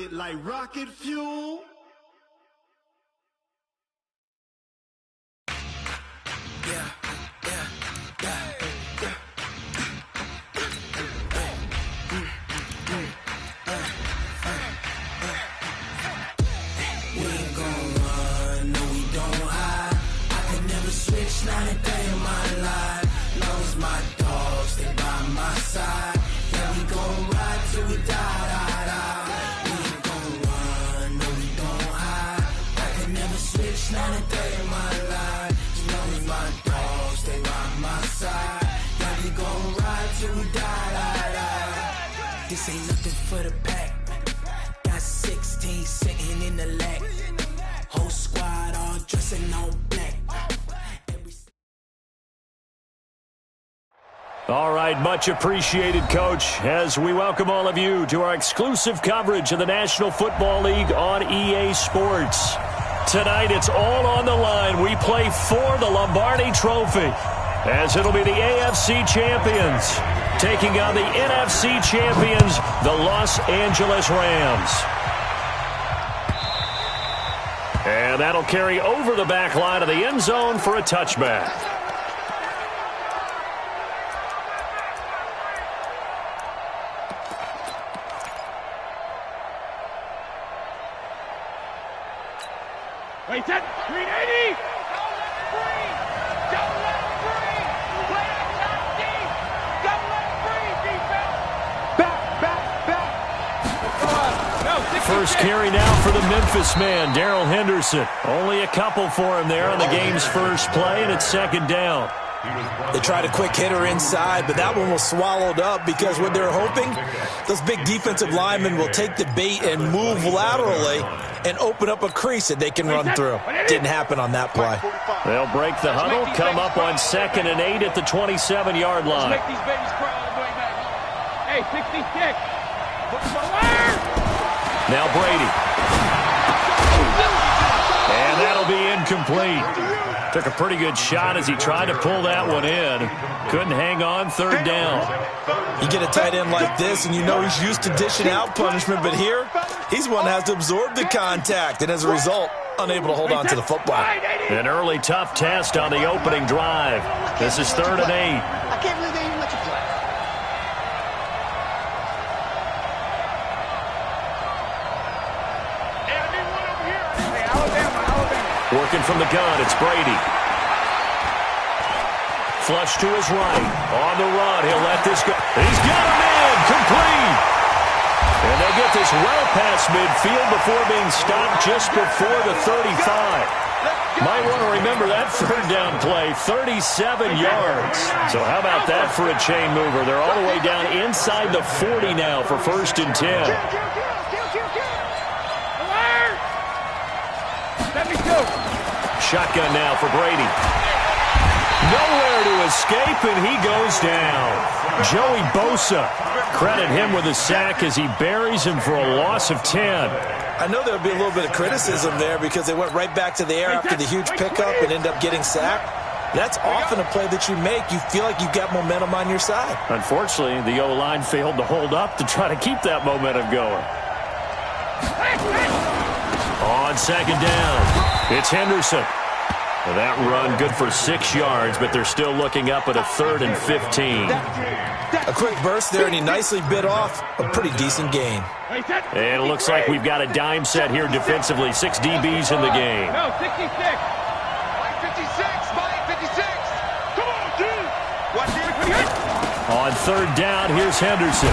it like rocket fuel. Not a day in my life, long as my dogs stay by my side. Yeah, we gon' ride till we die. We ain't gon' run, no we don't hide. I can never switch, not a day in my life, as long as my dogs stay by my side. Yeah, we gon' ride till we die. This ain't nothing for the pack. Got 16 sitting in the lag. Whole squad all dressing all black. All right, much appreciated, Coach, as we welcome all of you to our exclusive coverage of the National Football League on EA Sports. Tonight, it's all on the line. We play for the Lombardi Trophy, as it'll be the AFC champions taking on the NFC champions, the Los Angeles Rams. And that'll carry over the back line of the end zone for a touchback. Wait, set, 380! Don't let it breathe! Don't let it breathe! Play outside deep! Don't let it breathe, defense! Back! First carry now for the Memphis man, Darrell Henderson. Only a couple for him there on the game's first play, and it's second down. They tried a quick hitter inside, but that one was swallowed up because what they're hoping, those big defensive linemen will take the bait and move laterally and open up a crease that they can run through. Didn't happen on that play. They'll break the huddle, come up on 2nd and 8 at the 27-yard line. Let's make these babies cry all the way back. Hey, 66. Now Brady. And that'll be incomplete. Took a pretty good shot as he tried to pull that one in. Couldn't hang on, third down. You get a tight end like this, and you know he's used to dishing out punishment, but here, he's one that has to absorb the contact, and as a result, unable to hold on to the football. An early tough test on the opening drive. This is 3rd and 8. I can't believe they even let you play. Hey, I need one over here. Hey, Alabama. Working from the gun, it's Brady. Flush to his right. On the run, he'll let this go. He's got him in, complete. And they get this well past midfield before being stopped just before the 35. Might want to remember that third down play, 37 yards. So how about that for a chain mover? They're all the way down inside the 40 now for 1st and 10. Let me go. Shotgun now for Brady. Nowhere to escape, and he goes down. Joey Bosa, credit him with a sack as he buries him for a loss of 10. I know there'll be a little bit of criticism there because they went right back to the air after the huge pickup and end up getting sacked. That's often a play that you make. You feel like you've got momentum on your side. Unfortunately, the O-line failed to hold up to try to keep that momentum going. On 2nd down, it's Henderson. Well, that run good for 6 yards, but they're still looking up at a 3rd and 15. A quick burst there, and he nicely bit off a pretty decent gain. And it looks like we've got a dime set here defensively. 6 DBs in the game. No, 66. 56. 56. Come on, dude. On 3rd down, here's Henderson.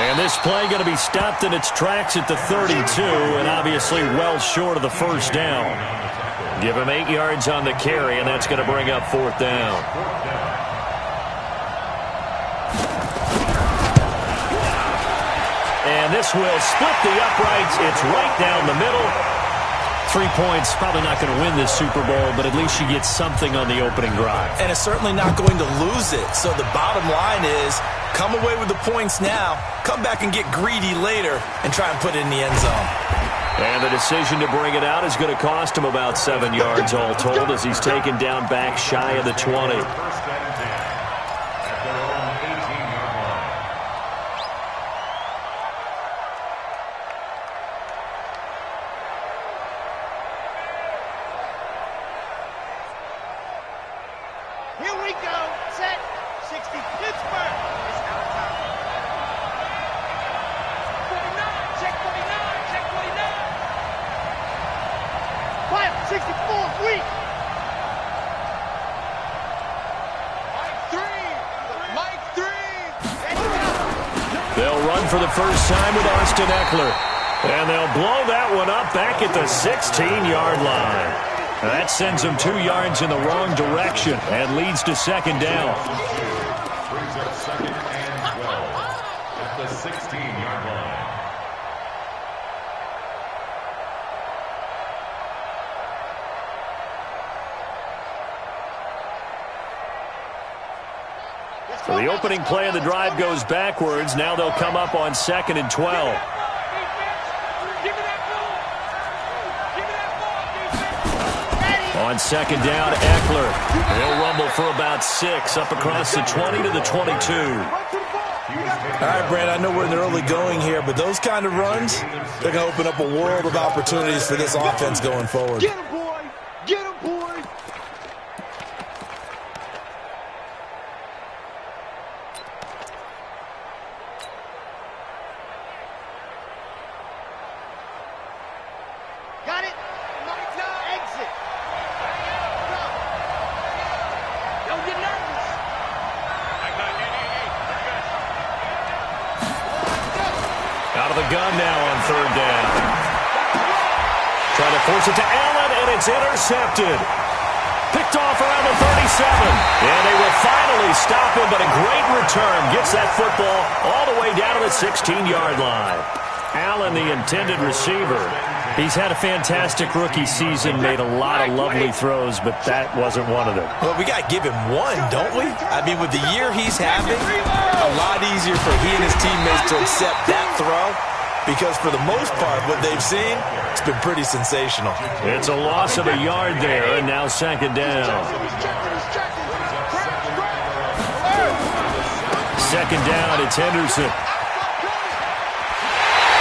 And this play going to be stopped in its tracks at the 32, and obviously well short of the 1st down. Give him 8 yards on the carry, and that's going to bring up 4th down. And this will split the uprights. It's right down the middle. 3 points, probably not going to win this Super Bowl, but at least you get something on the opening drive. And it's certainly not going to lose it. So the bottom line is, come away with the points now, come back and get greedy later, and try and put it in the end zone. And the decision to bring it out is going to cost him about 7 yards all told as he's taken down back shy of the 20. we go. Set. 60. Pittsburgh. It's out of time. 49. Check 49. Check 49. Fire. 64. Weak. Mike 3. There you go. They'll run for the first time with Austin Eckler. And they'll blow that one up back at the 16-yard line. That sends them 2 yards in the wrong direction and leads to second down. Brings up second and 12 at the 16-yard line. So the opening play of the drive goes backwards. Now they'll come up on second and 12. Give me that ball. Give me that ball, defense. On second down, Eckler. He'll rumble for about 6 up across the 20 to the 22. All right, Brad, I know we're in the early going here, but those kind of runs, they're going to open up a world of opportunities for this offense going forward. Get him, boy. Get him, boy. Got it. Exit. Don't get nervous. Out of the gun now on third down. Trying to force it to Allen, and it's intercepted. Picked off around the 37. And they will finally stop him, but a great return. Gets that football all the way down to the 16-yard line. Allen, the intended receiver. He's had a fantastic rookie season, made a lot of lovely throws, but that wasn't one of them. Well, we got to give him one, don't we? I mean, with the year he's having, a lot easier for he and his teammates to accept that throw because for the most part, what they've seen, it's been pretty sensational. It's a loss of a yard there, and now second down. Second down, it's Henderson.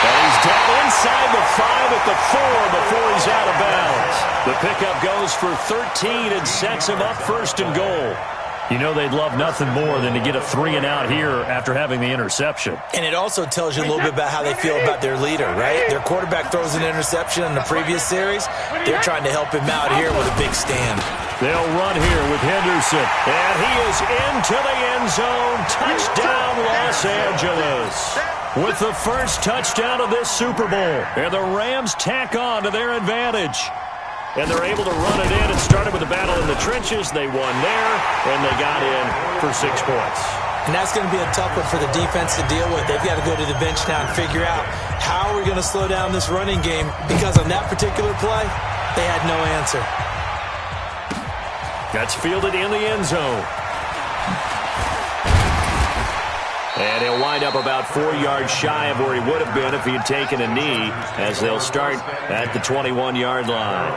And he's down inside the 5 at the 4 before he's out of bounds. The pickup goes for 13 and sets him up first and goal. You know they'd love nothing more than to get a 3-and-out here after having the interception. And it also tells you a little bit about how they feel about their leader, right? Their quarterback throws an interception in the previous series. They're trying to help him out here with a big stand. They'll run here with Henderson. And he is into the end zone. Touchdown, Los Angeles. With the first touchdown of this Super Bowl. And the Rams tack on to their advantage. And they're able to run it in. It started with a battle in the trenches. They won there, and they got in for 6 points. And that's going to be a tough one for the defense to deal with. They've got to go to the bench now and figure out how are we going to slow down this running game, because on that particular play, they had no answer. That's fielded in the end zone. And he'll wind up about 4 yards shy of where he would have been if he had taken a knee, as they'll start at the 21-yard line.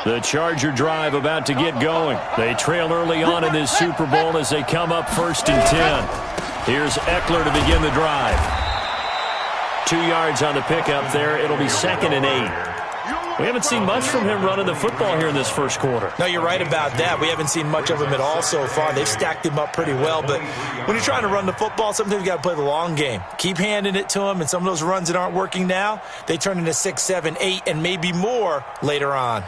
The Charger drive about to get going. They trail early on in this Super Bowl as they come up 1st and 10. Here's Eckler to begin the drive. 2 yards on the pickup there. It'll be 2nd and 8. We haven't seen much from him running the football here in this first quarter. No, you're right about that. We haven't seen much of him at all so far. They've stacked him up pretty well, but when you're trying to run the football, sometimes you got to play the long game. Keep handing it to him, and some of those runs that aren't working now, they turn into 6, 7, 8, and maybe more later on.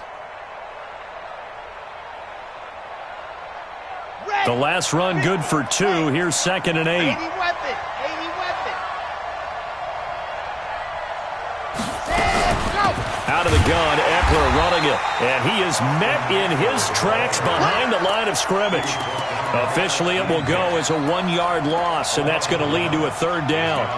The last run good for 2. Here's 2nd and 8. 80 weapon. 80 weapon. Out of the gun, Eckler running it. And he is met in his tracks behind the line of scrimmage. Officially, it will go as a 1-yard loss, and that's going to lead to a 3rd down.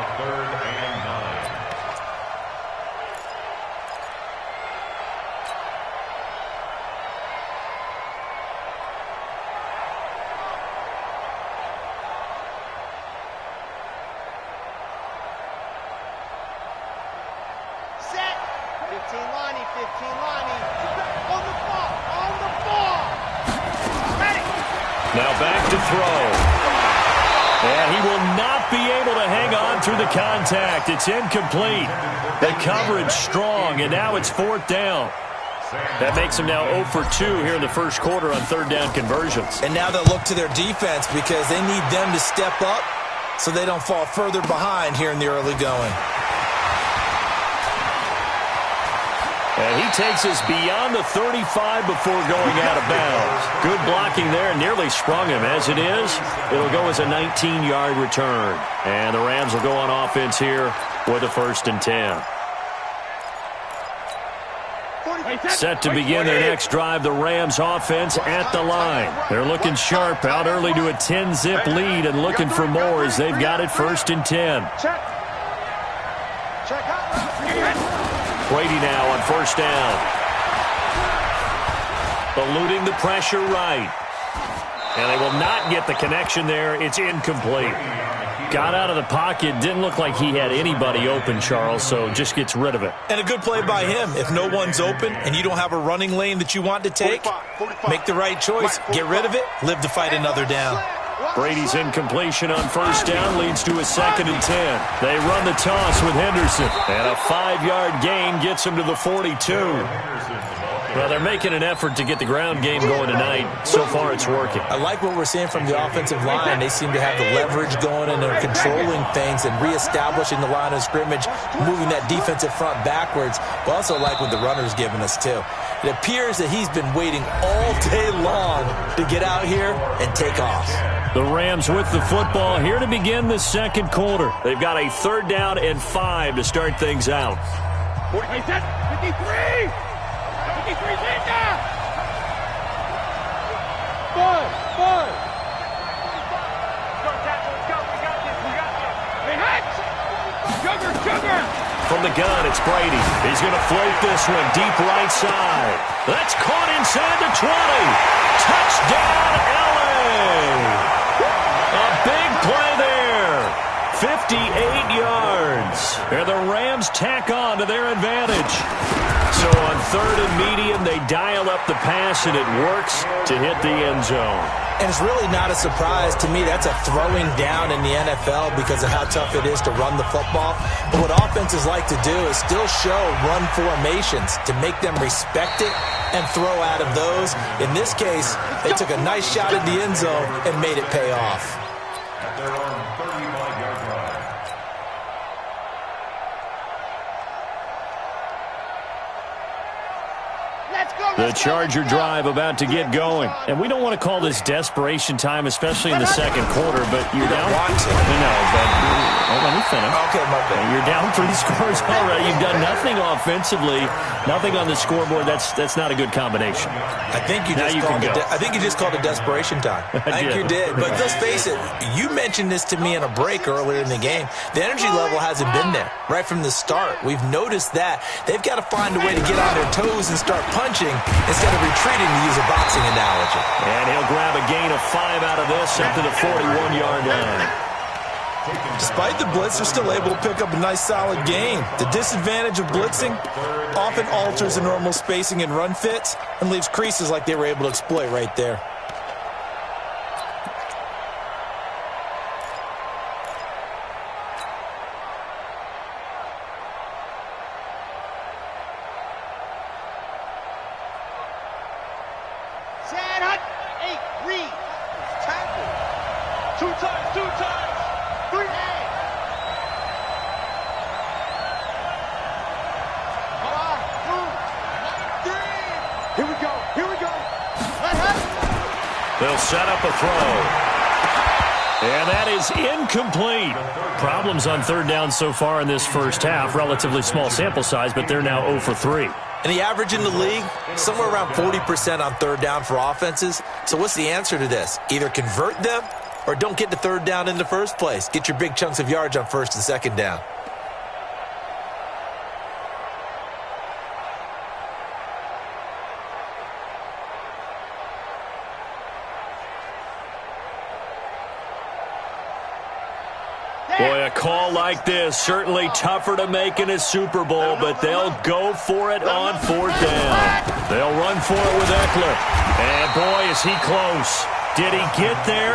Now back to throw. And he will not be able to hang on through the the contact. It's incomplete. The coverage strong, and now it's fourth down. That makes them now 0 for 2 here in the first quarter on third down conversions. And now they'll look to their defense because they need them to step up so they don't fall further behind here in the early going. And he takes us beyond the 35 before going out of bounds. Good blocking there, nearly sprung him. As it is, it'll go as a 19-yard return. And the Rams will go on offense here with a 1st and 10. Set to begin their next drive, the Rams offense at the line. They're looking sharp, out early to a 10-zip lead and looking for more as they've got it 1st and 10. Brady now on 1st down. Eluding the pressure right. And they will not get the connection there. It's incomplete. Got out of the pocket. Didn't look like he had anybody open, Charles, so just gets rid of it. And a good play by him. If no one's open and you don't have a running lane that you want to take, make the right choice. Get rid of it. Live to fight another down. Brady's incompletion on 1st down leads to a 2nd and 10. They run the toss with Henderson. And a 5-yard gain gets him to the 42. Well, they're making an effort to get the ground game going tonight. So far, it's working. I like what we're seeing from the offensive line. They seem to have the leverage going, and they're controlling things and reestablishing the line of scrimmage, moving that defensive front backwards. We also like what the runner's giving us, too. It appears that he's been waiting all day long to get out here and take off. The Rams with the football here to begin the second quarter. They've got a 3rd down and 5 to start things out. 53! 53's in now! 5! Hey, Hutch! Sugar! From the gun, it's Brady. He's going to float this one deep right side. That's caught inside the 20. Touchdown, LA! A big play there. 58 yards. And the Rams tack on to their advantage. So on 3rd and medium, they dial up the pass, and it works to hit the end zone. And it's really not a surprise to me. That's a throwing down in the NFL because of how tough it is to run the football. But what offenses like to do is still show run formations to make them respect it and throw out of those. In this case, they took a nice shot at the end zone and made it pay off. At their own 35-yard line. The Charger drive about to get going. And we don't want to call this desperation time, especially in the second quarter, but you're down. No, but let me finish. Okay, my bad. You're down 3 scores already. You've done nothing offensively, nothing on the scoreboard. That's not a good combination. I think you just called it desperation time. I think you did. But let's face it, you mentioned this to me in a break earlier in the game. The energy level hasn't been there right from the start. We've noticed that. They've got to find a way to get on their toes and start punching instead of retreating, to use a boxing analogy. And he'll grab a gain of 5 out of this up to the 41-yard line. Despite the blitz, they're still able to pick up a nice solid gain. The disadvantage of blitzing often alters the normal spacing and run fits and leaves creases like they were able to exploit right there. They'll set up a throw. And that is incomplete. Problems on 3rd down so far in this first half. Relatively small sample size, but they're now 0 for 3. And the average in the league, somewhere around 40% on 3rd down for offenses. So what's the answer to this? Either convert them or don't get the 3rd down in the first place. Get your big chunks of yards on 1st and 2nd down. Boy, a call like this, certainly tougher to make in a Super Bowl, but they'll go for it on 4th down. They'll run for it with Eckler. And boy, is he close. Did he get there?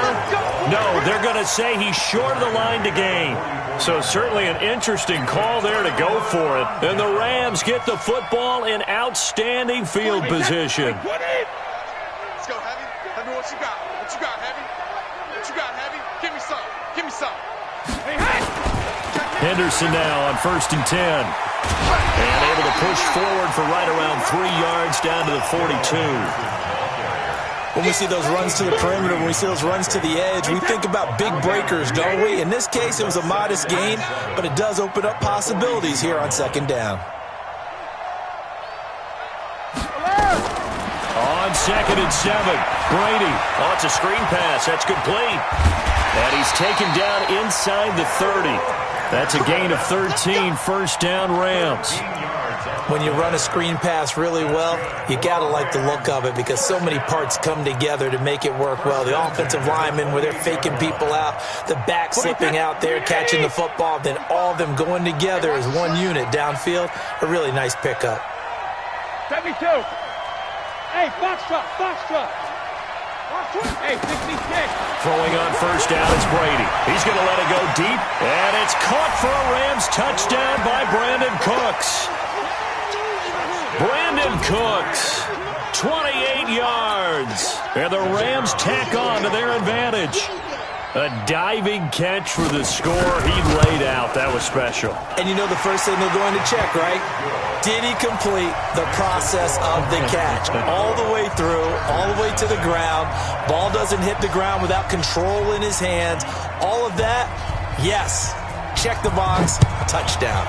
No, they're going to say he's short of the line to gain. So certainly an interesting call there to go for it. And the Rams get the football in outstanding field position. Let's go, Heavy. Heavy, what you got? What you got, Heavy? What you got, Heavy? Give me some. Give me some. Henderson now on 1st and 10. And able to push forward for right around 3 yards down to the 42. When we see those runs to the perimeter, when we see those runs to the edge, we think about big breakers, don't we? In this case, it was a modest gain, but it does open up possibilities here on 2nd down. On 2nd and 7, Brady. Oh, it's a screen pass. That's complete. And he's taken down inside the 30. That's a gain of 13, 1st down Rams. When you run a screen pass really well, you got to like the look of it because so many parts come together to make it work well. The offensive linemen, where they're faking people out, the back slipping out there, catching the football, then all of them going together as one unit downfield. A really nice pickup. 72. Hey, box truck, box truck. Hey, 66. Throwing on 1st down is Brady. He's going to let it go deep, and it's caught for a Rams touchdown by Brandon Cooks. Brandon Cooks, 28 yards, and the Rams tack on to their advantage. A diving catch for the score he laid out. That was special. And you know the first thing they're going to check, right? Did he complete the process of the catch? All the way through, all the way to the ground. Ball doesn't hit the ground without control in his hands. All of that, yes. Check the box, touchdown.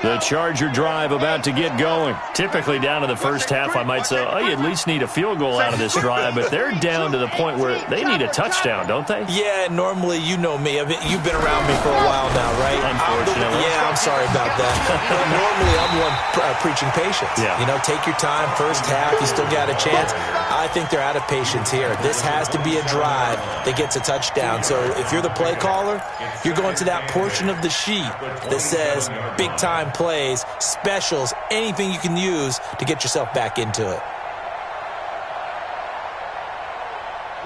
The Charger drive about to get going. Typically down to the first half, I might say, oh, you at least need a field goal out of this drive, but they're down to the point where they need a touchdown, don't they? Yeah, normally, you know me. I mean, you've been around me for a while now, right? Unfortunately. I'm sorry about that. But normally, I'm one preaching patience. Yeah. You know, take your time, first half, you still got a chance. I think they're out of patience here. This has to be a drive that gets a touchdown. So if you're the play caller, you're going to that portion of the sheet that says big-time plays, specials, anything you can use to get yourself back into it.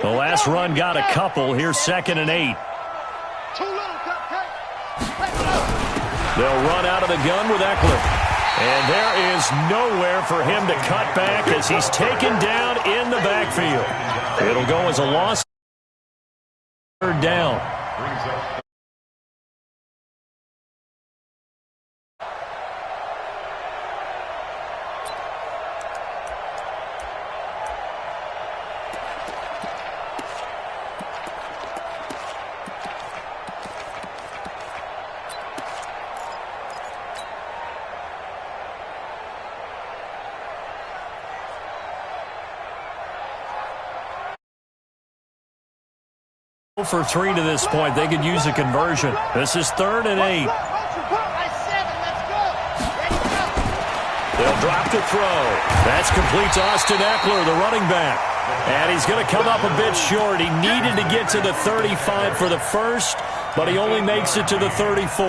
The last run got a couple. Here's 2nd and 8. They'll run out of the gun with Eckler. And there is nowhere for him to cut back as he's taken down in the backfield. It'll go as a loss. 3rd down. For 3 to this point. They could use a conversion. This is 3rd and 8. They'll drop the throw. That's complete to Austin Eckler, the running back. And he's going to come up a bit short. He needed to get to the 35 for the first, but he only makes it to the 34.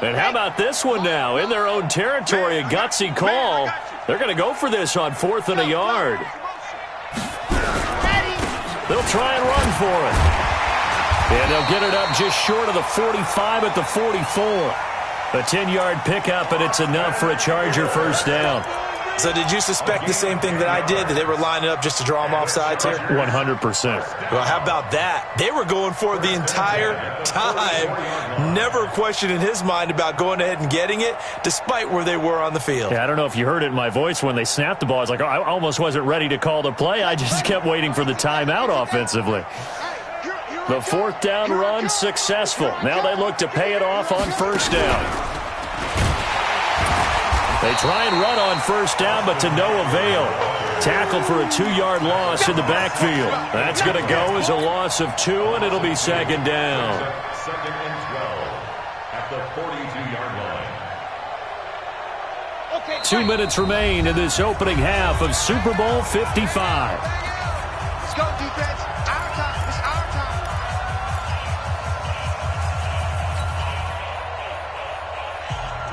And how about this one now? In their own territory, a gutsy call. They're going to go for this on 4th and a yard. They'll try and run for it. And they'll get it up just short of the 45 at the 44. A 10-yard pickup, and it's enough for a Charger 1st down. So did you suspect the same thing that I did, that they were lining up just to draw them off sides here? 100%. Well, how about that? They were going for it the entire time. Never a question in his mind about going ahead and getting it, despite where they were on the field. Yeah, I don't know if you heard it in my voice when they snapped the ball. I was like, oh, I almost wasn't ready to call the play. I just kept waiting for the timeout offensively. The 4th down run successful. Now they look to pay it off on 1st down. They try and run on first down, but to no avail. Tackled for a 2-yard loss in the backfield. That's going to go as a loss of 2, and it'll be second down. Second and 12 at the 42-yard line. 2 minutes remain in this opening half of Super Bowl 55. Let's go, defense. Our time. It's our time.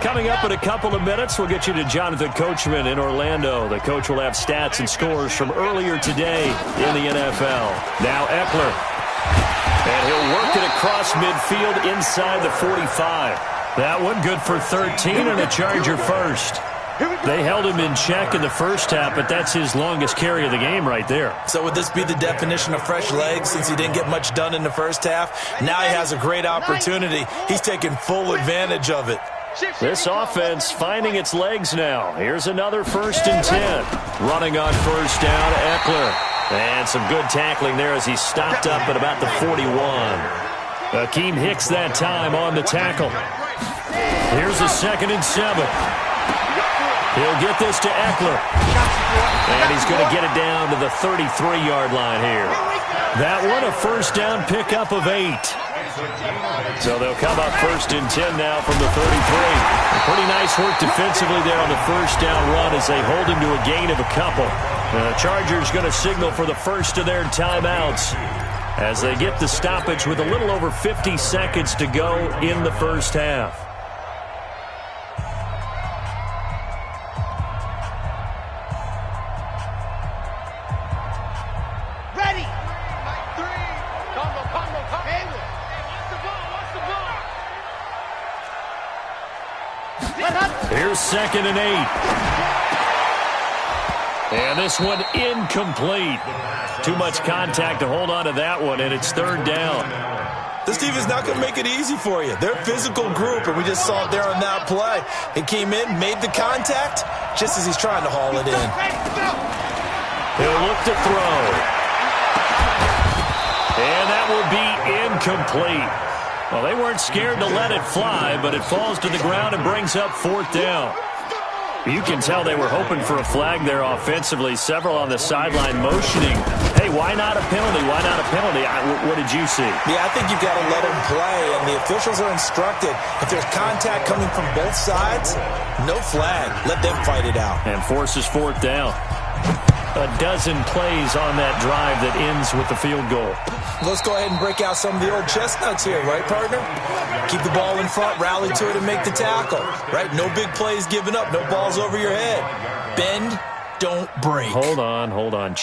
Coming up in a couple of minutes, we'll get you to Jonathan Coachman in Orlando. The coach will have stats and scores from earlier today in the NFL. Now Eckler. And he'll work it across midfield inside the 45. That one good for 13 and a Charger first. They held him in check in the first half, but that's his longest carry of the game right there. So would this be the definition of fresh legs since he didn't get much done in the first half? Now he has a great opportunity. He's taking full advantage of it. This offense finding its legs now. Here's another 1st and 10. Running on first down, Eckler. And some good tackling there as he stopped up at about the 41. Akeem Hicks that time on the tackle. Here's a 2nd and 7. He'll get this to Eckler. And he's going to get it down to the 33-yard line here. That one a first down pickup of 8. So they'll come up 1st and 10 now from the 33. Pretty nice work defensively there on the first down run as they hold him to a gain of a couple. The Chargers going to signal for the first of their timeouts as they get the stoppage with a little over 50 seconds to go in the first half. Here's 2nd and 8. And this one incomplete. Too much contact to hold on to that one, and it's 3rd down. This team is not going to make it easy for you. They're a physical group, and we just saw it there on that play. He came in, made the contact, just as he's trying to haul it in. He'll look to throw. And that will be incomplete. Well, they weren't scared to let it fly, but it falls to the ground and brings up 4th down. You can tell they were hoping for a flag there offensively. Several on the sideline motioning. Hey, why not a penalty? Why not a penalty? What did you see? Yeah, I think you've got to let them play, and the officials are instructed. If there's contact coming from both sides, no flag. Let them fight it out. And forces 4th down. A dozen plays on that drive that ends with the field goal. Let's go ahead and break out some of the old chestnuts here, right, partner? Keep the ball in front, rally to it, and make the tackle, right? No big plays given up, no balls over your head. Bend, don't break. Hold on.